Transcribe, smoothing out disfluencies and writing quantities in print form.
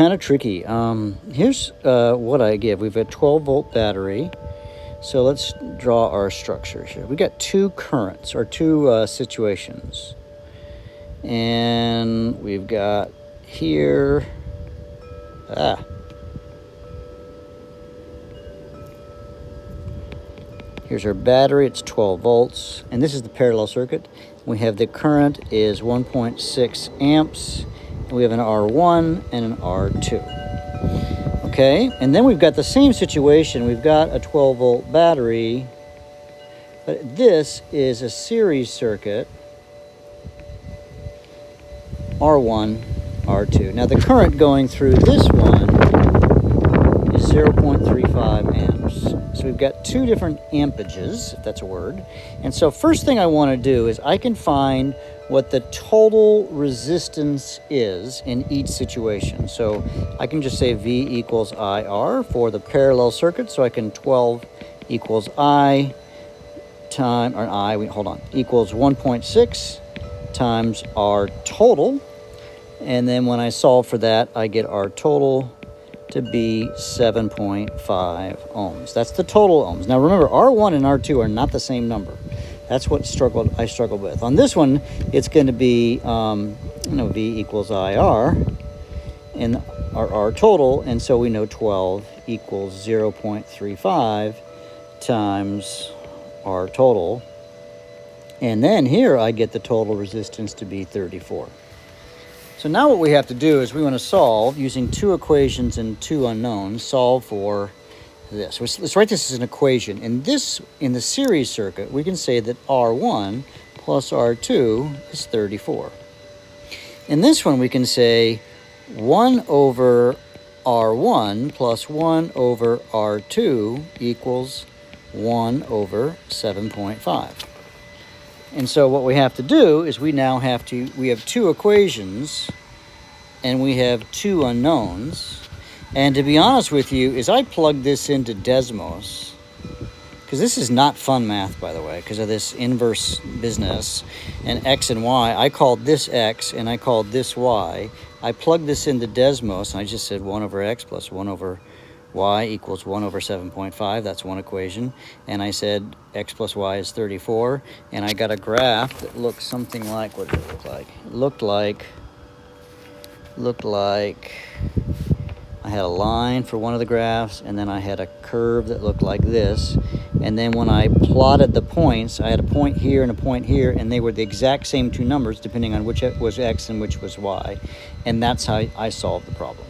Kind of tricky. Here's what I give. We've got a 12-volt battery. So let's draw our structure here. We got two currents, or two situations. And we've got here... Here's our battery, it's 12 volts. And this is the parallel circuit. We have the current is 1.6 amps. We have an R1 and an R2. Okay, and then we've got the same situation. We've got a 12-volt battery, but this is a series circuit, R1, R2. Now the current going through this one is 0.35 amps. So we've got two different ampages, if that's a word. And so first thing I want to do is I can find what the total resistance is in each situation. So I can just say V equals IR for the parallel circuit. So I can 12 equals I time, or I, hold on, equals 1.6 times R total. And then when I solve for that, I get R total to be 7.5 ohms. That's the total ohms. Now remember, R1 and R2 are not the same number. That's what I struggled with. On this one, it's going to be V equals IR and our total, and so we know 12 equals 0.35 times R total. And then here I get the total resistance to be 34. So now what we have to do is we want to solve using two equations and two unknowns, solve for this. Let's write this as an equation. In the series circuit, we can say that R1 plus R2 is 34. In this one, we can say 1 over R1 plus 1 over R2 equals 1 over 7.5. And so what we have to do is we have two equations and we have two unknowns. And to be honest with you, is I plug this into Desmos, because this is not fun math, by the way, because of this inverse business, and X and Y. I called this X and I called this Y. I plugged this into Desmos and I just said 1 over X plus 1 over Y equals 1 over 7.5. That's one equation. And I said X plus Y is 34. And I got a graph that looks something like, what did it look like? It looked like I had a line for one of the graphs, and then I had a curve that looked like this. And then when I plotted the points, I had a point here and a point here, and they were the exact same two numbers depending on which was X and which was Y. And that's how I solved the problem.